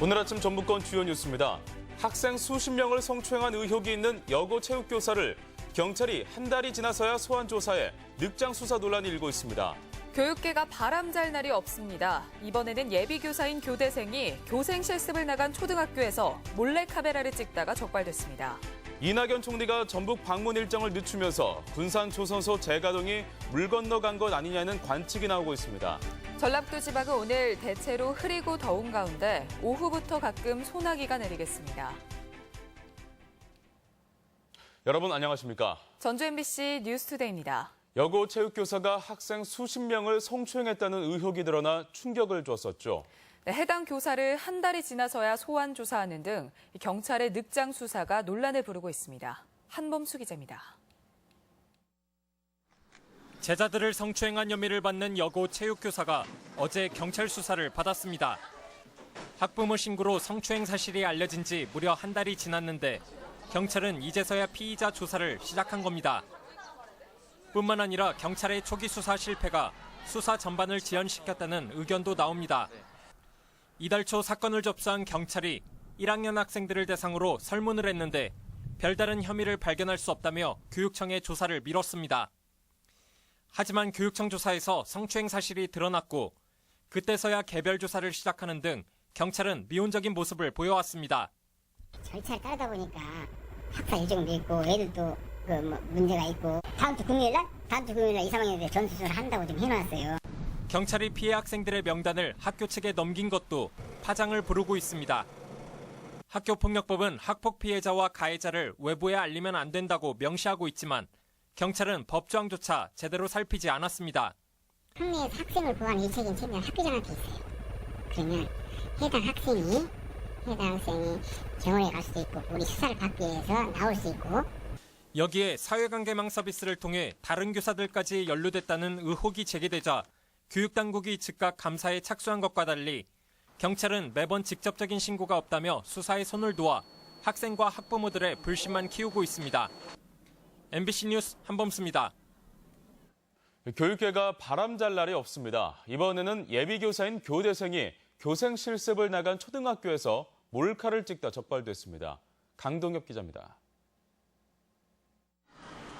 오늘 아침 전북권 주요 뉴스입니다. 학생 수십 명을 성추행한 의혹이 있는 여고 체육교사를 경찰이 한 달이 지나서야 소환 조사해 늑장 수사 논란이 일고 있습니다. 교육계가 바람잘 날이 없습니다. 이번에는 예비교사인 교대생이 교생 실습을 나간 초등학교에서 몰래카메라를 찍다가 적발됐습니다. 이낙연 총리가 전북 방문 일정을 늦추면서 군산 조선소 재가동이 물 건너간 것 아니냐는 관측이 나오고 있습니다. 전라북도 지방은 오늘 대체로 흐리고 더운 가운데 오후부터 가끔 소나기가 내리겠습니다. 여러분 안녕하십니까? 전주 MBC 뉴스투데이입니다. 여고 체육교사가 학생 수십 명을 성추행했다는 의혹이 드러나 충격을 줬었죠. 네, 해당 교사를 한 달이 지나서야 소환 조사하는 등 경찰의 늑장 수사가 논란을 부르고 있습니다. 한범수 기자입니다. 제자들을 성추행한 혐의를 받는 여고 체육교사가 어제 경찰 수사를 받았습니다. 학부모 신고로 성추행 사실이 알려진 지 무려 한 달이 지났는데 경찰은 이제서야 피의자 조사를 시작한 겁니다. 뿐만 아니라 경찰의 초기 수사 실패가 수사 전반을 지연시켰다는 의견도 나옵니다. 이달 초 사건을 접수한 경찰이 1학년 학생들을 대상으로 설문을 했는데 별다른 혐의를 발견할 수 없다며 교육청에 조사를 미뤘습니다. 하지만 교육청 조사에서 성추행 사실이 드러났고 그때서야 개별 조사를 시작하는 등 경찰은 미온적인 모습을 보여왔습니다. 절차를 따르다 보니까 학사 일정도 있고 애들도 문제가 있고 다음 주 금요일날 2~3학년들 전수조사를 한다고 좀 해놨어요. 경찰이 피해 학생들의 명단을 학교 측에 넘긴 것도 파장을 부르고 있습니다. 학교폭력법은 학폭 피해자와 가해자를 외부에 알리면 안 된다고 명시하고 있지만 경찰은 법조항조차 제대로 살피지 않았습니다. 학내에서 학생을 보호하는 일체적인 책임은 학교장한테 있어요. 그러면 해당 학생이 병원에 갈 수도 있고 우리 수사를 받기 위해서 나올 수 있고 여기에 사회관계망 서비스를 통해 다른 교사들까지 연루됐다는 의혹이 제기되자 교육당국이 즉각 감사에 착수한 것과 달리 경찰은 매번 직접적인 신고가 없다며 수사에 손을 놓아 학생과 학부모들의 불신만 키우고 있습니다. MBC 뉴스 한범수입니다. 교육계가 바람잘 날이 없습니다. 이번에는 예비교사인 교대생이 교생 실습을 나간 초등학교에서 몰카를 찍다 적발됐습니다. 강동엽 기자입니다.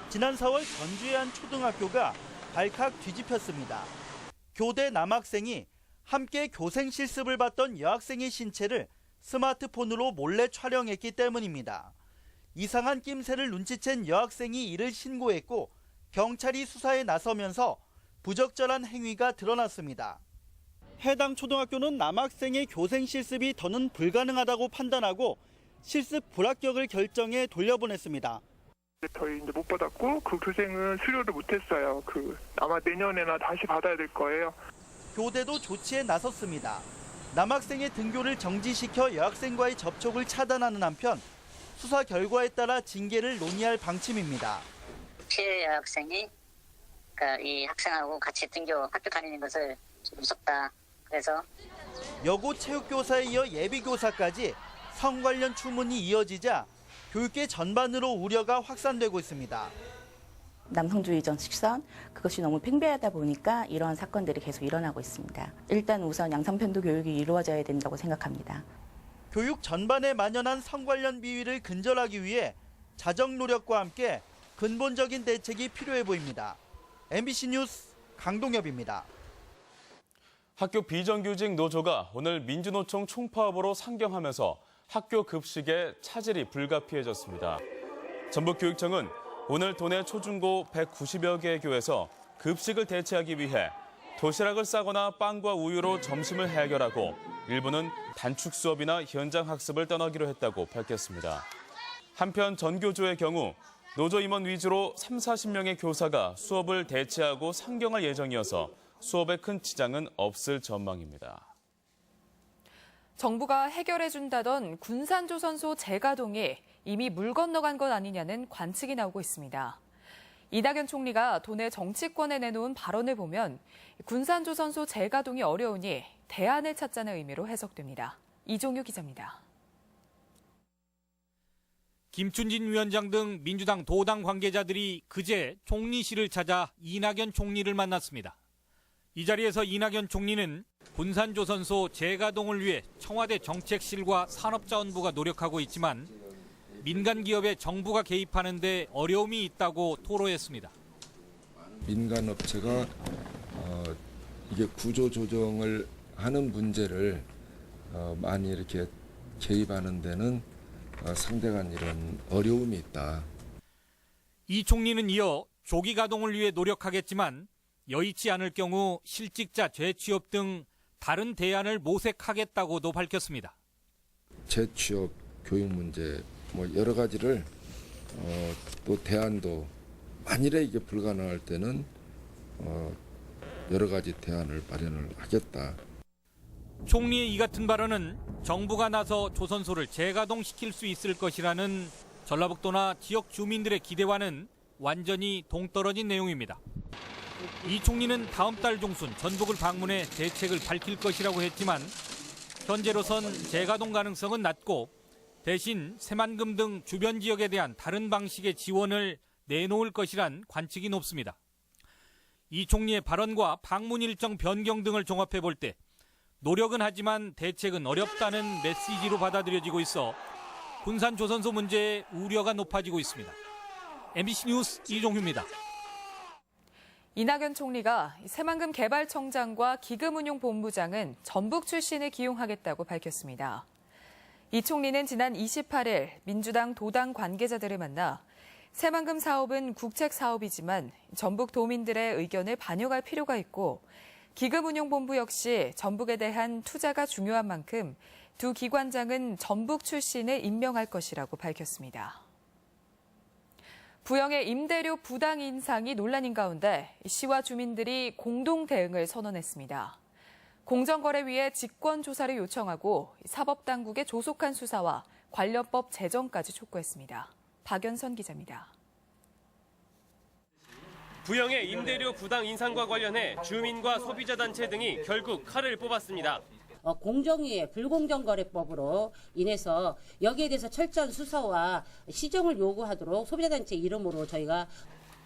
지난 4월 전주의 한 초등학교가 발칵 뒤집혔습니다. 교대 남학생이 함께 교생 실습을 받던 여학생의 신체를 스마트폰으로 몰래 촬영했기 때문입니다. 이상한 낌새를 눈치챈 여학생이 이를 신고했고 경찰이 수사에 나서면서 부적절한 행위가 드러났습니다. 해당 초등학교는 남학생의 교생 실습이 더는 불가능하다고 판단하고 실습 불합격을 결정해 돌려보냈습니다. 저희 이제 못 받았고 그 교생은 수료를 못했어요. 아마 내년에나 다시 받아야 될 거예요. 교대도 조치에 나섰습니다. 남학생의 등교를 정지시켜 여학생과의 접촉을 차단하는 한편 수사 결과에 따라 징계를 논의할 방침입니다. 피해 여학생이 이 학생하고 같이 학교 다니는 것을 좀 무섭다. 그래서 여고 체육교사에 이어 예비교사까지 성 관련 추문이 이어지자 교육계 전반으로 우려가 확산되고 있습니다. 남성주의적 식선, 그것이 너무 팽배하다 보니까 이러한 사건들이 계속 일어나고 있습니다. 일단 우선 양성편도 교육이 이루어져야 된다고 생각합니다. 교육 전반에 만연한 성 관련 비위를 근절하기 위해 자정 노력과 함께 근본적인 대책이 필요해 보입니다. MBC 뉴스 강동엽입니다. 학교 비정규직 노조가 오늘 민주노총 총파업으로 상경하면서 학교 급식에 차질이 불가피해졌습니다. 전북교육청은 오늘 도내 초중고 190여 개의 교에서 급식을 대체하기 위해 도시락을 싸거나 빵과 우유로 점심을 해결하고 일부는 단축 수업이나 현장 학습을 떠나기로 했다고 밝혔습니다. 한편 전교조의 경우 노조 임원 위주로 30~40명의 교사가 수업을 대체하고 상경할 예정이어서 수업에 큰 지장은 없을 전망입니다. 정부가 해결해준다던 군산조선소 재가동이 이미 물 건너간 것 아니냐는 관측이 나오고 있습니다. 이낙연 총리가 도내 정치권에 내놓은 발언을 보면 군산조선소 재가동이 어려우니 대안을 찾자는 의미로 해석됩니다. 이종유 기자입니다. 김춘진 위원장 등 민주당 도당 관계자들이 그제 총리실을 찾아 이낙연 총리를 만났습니다. 이 자리에서 이낙연 총리는 군산조선소 재가동을 위해 청와대 정책실과 산업자원부가 노력하고 있지만 민간 기업에 정부가 개입하는 데 어려움이 있다고 토로했습니다. 민간 업체가 이게 구조 조정을 하는 문제를 많이 이렇게 개입하는 데는 상당한 이런 어려움이 있다. 이 총리는 이어 조기 가동을 위해 노력하겠지만 여의치 않을 경우 실직자 재취업 등 다른 대안을 모색하겠다고도 밝혔습니다. 재취업, 교육 문제 뭐 여러 가지를 또 대안도 만일에 이게 불가능할 때는 여러 가지 대안을 마련을 하겠다. 총리의 이 같은 발언은 정부가 나서 조선소를 재가동시킬 수 있을 것이라는 전라북도나 지역 주민들의 기대와는 완전히 동떨어진 내용입니다. 이 총리는 다음 달 중순 전북을 방문해 대책을 밝힐 것이라고 했지만 현재로선 재가동 가능성은 낮고 대신 새만금 등 주변 지역에 대한 다른 방식의 지원을 내놓을 것이란 관측이 높습니다. 이 총리의 발언과 방문 일정 변경 등을 종합해 볼 때 노력은 하지만 대책은 어렵다는 메시지로 받아들여지고 있어 군산조선소 문제에 우려가 높아지고 있습니다. MBC 뉴스 이종휴입니다. 이낙연 총리가 새만금 개발청장과 기금운용본부장은 전북 출신을 기용하겠다고 밝혔습니다. 이 총리는 지난 28일 민주당 도당 관계자들을 만나 새만금 사업은 국책 사업이지만 전북 도민들의 의견을 반영할 필요가 있고 기금운용본부 역시 전북에 대한 투자가 중요한 만큼 두 기관장은 전북 출신을 임명할 것이라고 밝혔습니다. 부영의 임대료 부당 인상이 논란인 가운데 시와 주민들이 공동 대응을 선언했습니다. 공정거래위에 직권조사를 요청하고 사법당국의 조속한 수사와 관련법 제정까지 촉구했습니다. 박연선 기자입니다. 부영의 임대료 부당 인상과 관련해 주민과 소비자단체 등이 결국 칼을 뽑았습니다. 공정위의 불공정거래법으로 인해서 여기에 대해서 철저한 수사와 시정을 요구하도록 소비자단체 이름으로 저희가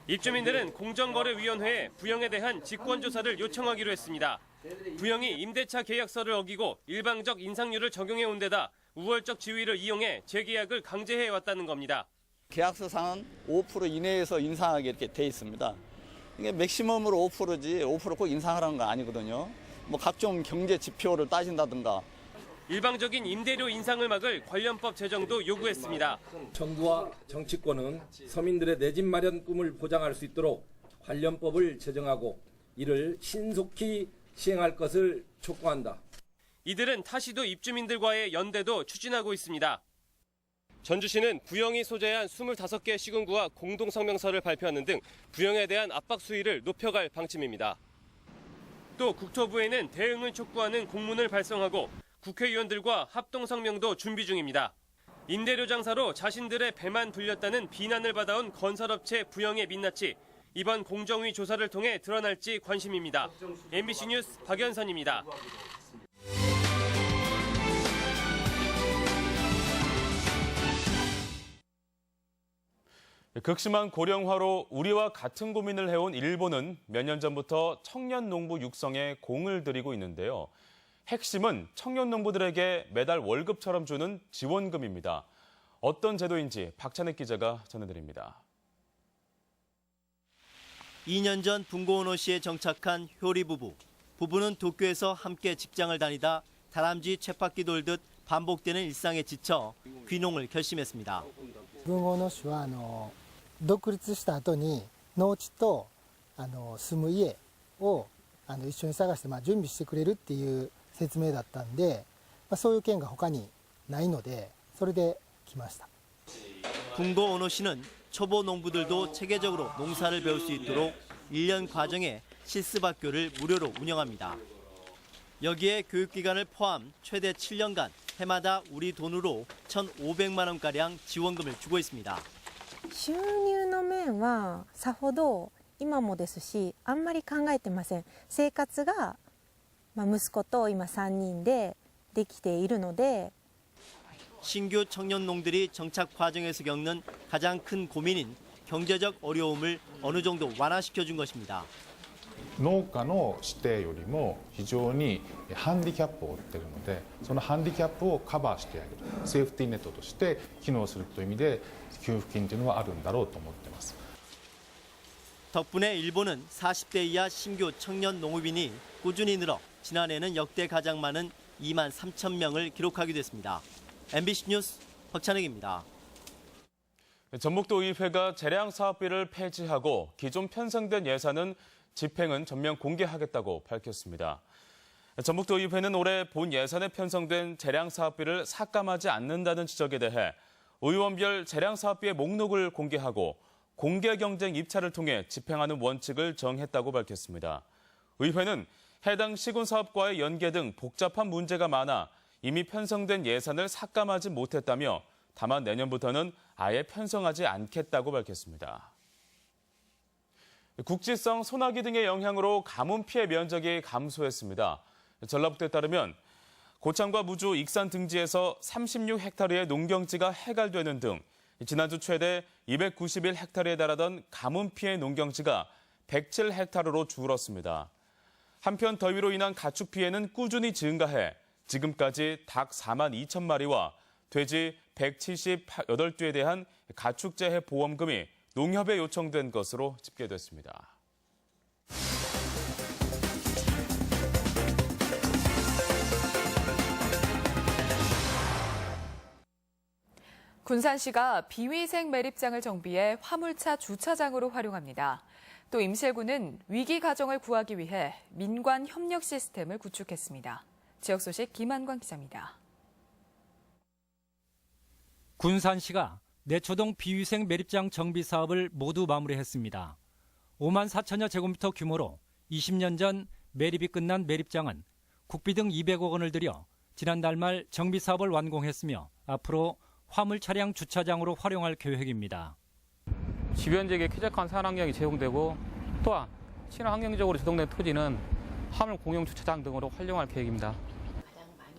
입주민들은 공정거래위원회에 부영에 대한 직권조사를 요청하기로 했습니다. 부영이 임대차 계약서를 어기고 일방적 인상률을 적용해온 데다 우월적 지위를 이용해 재계약을 강제해왔다는 겁니다. 계약서상은 5% 이내에서 인상하게 이렇게 돼 있습니다. 이게 맥시멈으로 5%지 5% 꼭 인상하라는 거 아니거든요. 뭐 각종 경제 지표를 따진다든가. 일방적인 임대료 인상을 막을 관련법 제정도 요구했습니다. 정부와 정치권은 서민들의 내 집 마련 꿈을 보장할 수 있도록 관련법을 제정하고 이를 신속히 시행할 것을 촉구한다. 이들은 타시도 입주민들과의 연대도 추진하고 있습니다. 전주시는 부영이 소재한 25개 시군구와 공동성명서를 발표하는 등 부영에 대한 압박 수위를 높여갈 방침입니다. 또 국토부에는 대응을 촉구하는 공문을 발송하고 국회의원들과 합동성명도 준비 중입니다. 임대료 장사로 자신들의 배만 불렸다는 비난을 받아온 건설업체 부영의 민낯이 이번 공정위 조사를 통해 드러날지 관심입니다. MBC 뉴스 박연선입니다. 극심한 고령화로 우리와 같은 고민을 해온 일본은 몇 년 전부터 청년 농부 육성에 공을 들이고 있는데요. 핵심은 청년 농부들에게 매달 월급처럼 주는 지원금입니다. 어떤 제도인지 박찬익 기자가 전해드립니다. 2년 전 분고오노시에 정착한 효리 부부. 부부는 도쿄에서 함께 직장을 다니다 다람쥐 쳇바퀴 돌듯 반복되는 일상에 지쳐 귀농을 결심했습니다. 分後の市は独立した後に農地と住む家を一緒に探して準備してくれるっていう説明だったんで、そういう県が他にないのでそれで来ました. 분고오노시는 초보 농부들도 체계적으로 농사를 배울 수 있도록 1년 과정에 실습학교를 무료로 운영합니다. 여기에 교육기간을 포함 최대 7년간 해마다 우리 돈으로 1,500만 원가량 지원금을 주고 있습니다. 収入の面はさほど今もですしあんまり考えてません。生活が息子と今3人でできているので 신규 청년 농들이 정착 과정에서 겪는 가장 큰 고민인 경제적 어려움을 어느 정도 완화시켜 준 것입니다. 農家の指定よりも非常にハンディキャップを負っているので、そのハンディキャップをカバーしてあげる、セーフティーネットとして機能するという意味で給付金というのはあるんだろうと思っています。 덕분에 일본은 40대 이하 신규 청년 농업인이 꾸준히 늘어 지난해는 역대 가장 많은 2만 3천 명을 기록하기도 했습니다. MBC 뉴스 박찬혁입니다. 전북도의회가 재량사업비를 폐지하고 기존 편성된 예산은 집행은 전면 공개하겠다고 밝혔습니다. 전북도의회는 올해 본 예산에 편성된 재량사업비를 삭감하지 않는다는 지적에 대해 의원별 재량사업비의 목록을 공개하고 공개경쟁 입찰을 통해 집행하는 원칙을 정했다고 밝혔습니다. 의회는 해당 시군사업과의 연계 등 복잡한 문제가 많아 이미 편성된 예산을 삭감하지 못했다며 다만 내년부터는 아예 편성하지 않겠다고 밝혔습니다. 국지성 소나기 등의 영향으로 가뭄 피해 면적이 감소했습니다. 전라북도에 따르면 고창과 무주, 익산 등지에서 36헥타르의 농경지가 해갈되는 등 지난주 최대 291헥타르에 달하던 가뭄 피해 농경지가 107헥타르로 줄었습니다. 한편 더위로 인한 가축 피해는 꾸준히 증가해 지금까지 닭 4만 2천 마리와 돼지 178개에 대한 가축재해 보험금이 농협에 요청된 것으로 집계됐습니다. 군산시가 비위생 매립장을 정비해 화물차 주차장으로 활용합니다. 또 임실군은 위기 가정을 구하기 위해 민관 협력 시스템을 구축했습니다. 지역 소식 김한광 기자입니다. 군산시가 내초동 비위생 매립장 정비 사업을 모두 마무리했습니다. 5만 4천여 제곱미터 규모로 20년 전 매립이 끝난 매립장은 국비 등 200억 원을 들여 지난달 말 정비 사업을 완공했으며 앞으로 화물 차량 주차장으로 활용할 계획입니다. 주변 지역에 쾌적한 산환경이 제공되고 또한 친환경적으로 조성된 토지는 화물 공용 주차장 등으로 활용할 계획입니다.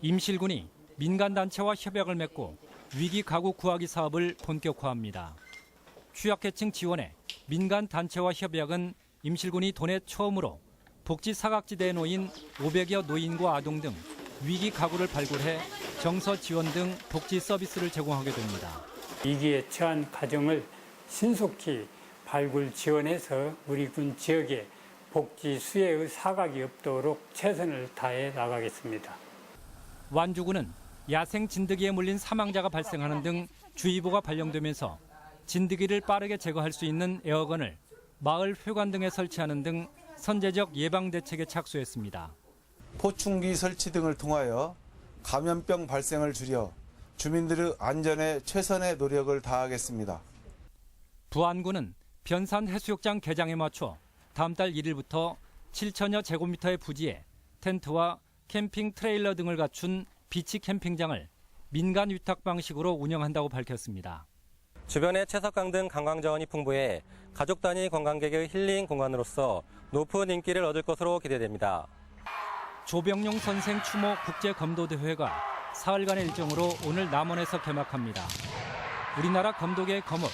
임실군이 민간단체와 협약을 맺고 위기 가구 구하기 사업을 본격화합니다. 취약계층 지원에 민간단체와 협약은 임실군이 도내 처음으로 복지 사각지대에 놓인 500여 노인과 아동 등 위기 가구를 발굴해 정서 지원 등 복지 서비스를 제공하게 됩니다. 위기에 처한 가정을 신속히 발굴 지원해서 우리 군 지역에 복지 수혜의 사각이 없도록 최선을 다해 나가겠습니다. 완주군은 야생 진드기에 물린 사망자가 발생하는 등 주의보가 발령되면서 진드기를 빠르게 제거할 수 있는 에어건을 마을 회관 등에 설치하는 등 선제적 예방 대책에 착수했습니다. 포충기 설치 등을 통하여 감염병 발생을 줄여 주민들의 안전에 최선의 노력을 다하겠습니다. 부안군은 변산 해수욕장 개장에 맞춰 다음 달 1일부터 7천여 제곱미터의 부지에 텐트와 캠핑 트레일러 등을 갖춘 비치 캠핑장을 민간 위탁 방식으로 운영한다고 밝혔습니다. 주변에 채석강 등 관광 자원이 풍부해 가족 단위 관광객의 힐링 공간으로서 높은 인기를 얻을 것으로 기대됩니다. 조병용 선생 추모 국제 검도 대회가 사흘간의 일정으로 오늘 남원에서 개막합니다. 우리나라 검도계의 거목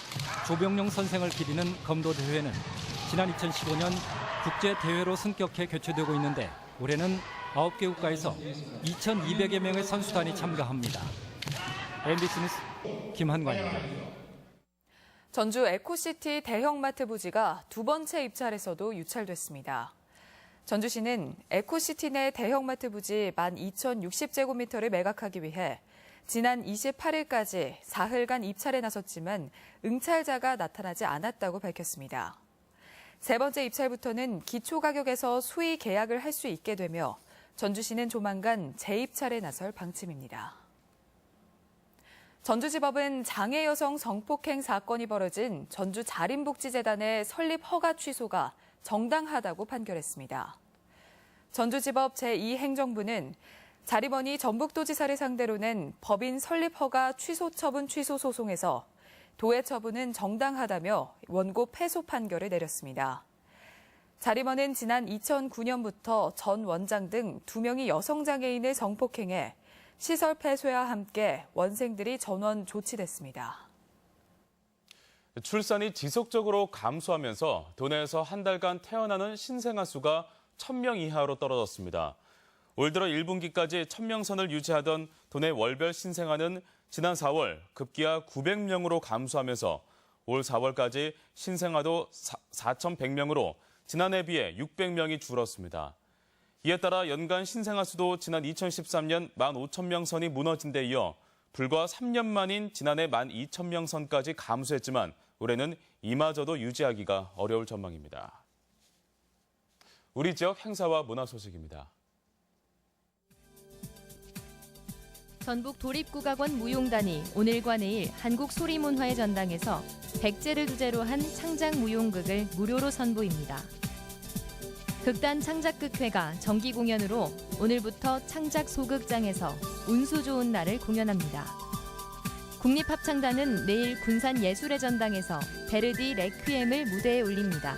조병용 선생을 기리는 검도 대회는 지난 2015년 국제 대회로 승격해 개최되고 있는데 올해는 9개 국가에서 2,200여 명의 선수단이 참가합니다. MBC 뉴스 김한관입니다. 전주 에코시티 대형마트 부지가 두 번째 입찰에서도 유찰됐습니다. 전주시는 에코시티 내 대형마트 부지 12,060제곱미터를 매각하기 위해 지난 28일까지 사흘간 입찰에 나섰지만 응찰자가 나타나지 않았다고 밝혔습니다. 세 번째 입찰부터는 기초가격에서 수의 계약을 할 수 있게 되며 전주시는 조만간 재입찰에 나설 방침입니다. 전주지법은 장애 여성 성폭행 사건이 벌어진 전주자린복지재단의 설립 허가 취소가 정당하다고 판결했습니다. 전주지법 제2행정부는 자리번이 전북도지사를 상대로 낸 법인 설립 허가 취소 처분 취소 소송에서 도의 처분은 정당하다며 원고 패소 판결을 내렸습니다. 자리번은 지난 2009년부터 전 원장 등 2명이 여성 장애인을 성폭행해 시설 폐쇄와 함께 원생들이 전원 조치됐습니다. 출산이 지속적으로 감소하면서 도내에서 한 달간 태어나는 신생아 수가 1,000명 이하로 떨어졌습니다. 올 들어 1분기까지 1,000명 선을 유지하던 도내 월별 신생아는 지난 4월 급기야 900명으로 감소하면서 올 4월까지 신생아도 4,100명으로 지난해에 비해 600명이 줄었습니다. 이에 따라 연간 신생아 수도 지난 2013년 15,000명 선이 무너진 데 이어 불과 3년 만인 지난해 12,000명 선까지 감소했지만 올해는 이마저도 유지하기가 어려울 전망입니다. 우리 지역 행사와 문화 소식입니다. 전북 도립국악원 무용단이 오늘과 내일 한국소리문화의 전당에서 백제를 주제로 한 창작무용극을 무료로 선보입니다. 극단 창작극회가 정기 공연으로 오늘부터 창작소극장에서 운수 좋은 날을 공연합니다. 국립합창단은 내일 군산예술의 전당에서 베르디 레퀴엠을 무대에 올립니다.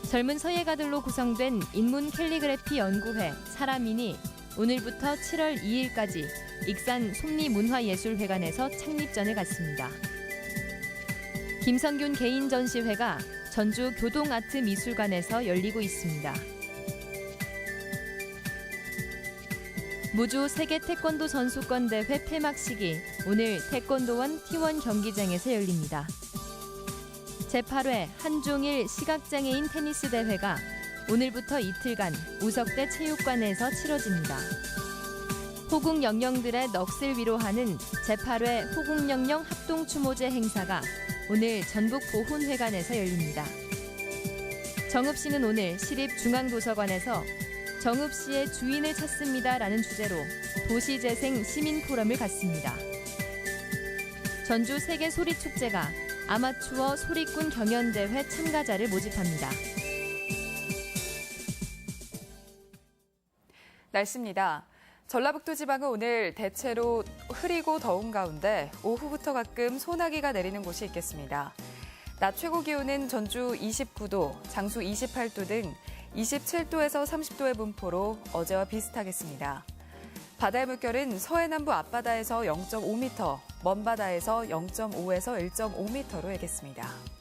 젊은 서예가들로 구성된 인문 캘리그래피 연구회 사라민이 오늘부터 7월 2일까지 익산 솜리문화예술회관에서 창립전을 갖습니다. 김성균 개인전시회가 전주 교동아트미술관에서 열리고 있습니다. 무주 세계 태권도 선수권 대회 폐막식이 오늘 태권도원 T1 경기장에서 열립니다. 제8회 한종일 시각장애인 테니스 대회가 오늘부터 이틀간 우석대 체육관에서 치러집니다. 호국 영령들의 넋을 위로하는 제8회 호국 영령 합동추모제 행사가 오늘 전북 보훈회관에서 열립니다. 정읍 씨는 오늘 시립중앙도서관에서 정읍 씨의 주인을 찾습니다라는 주제로 도시재생 시민포럼을 갖습니다. 전주 세계소리축제가 아마추어 소리꾼 경연대회 참가자를 모집합니다. 날씨입니다. 전라북도 지방은 오늘 대체로 흐리고 더운 가운데 오후부터 가끔 소나기가 내리는 곳이 있겠습니다. 낮 최고 기온은 전주 29도, 장수 28도 등 27도에서 30도의 분포로 어제와 비슷하겠습니다. 바다의 물결은 서해남부 앞바다에서 0.5m, 먼바다에서 0.5에서 1.5m로 일겠습니다.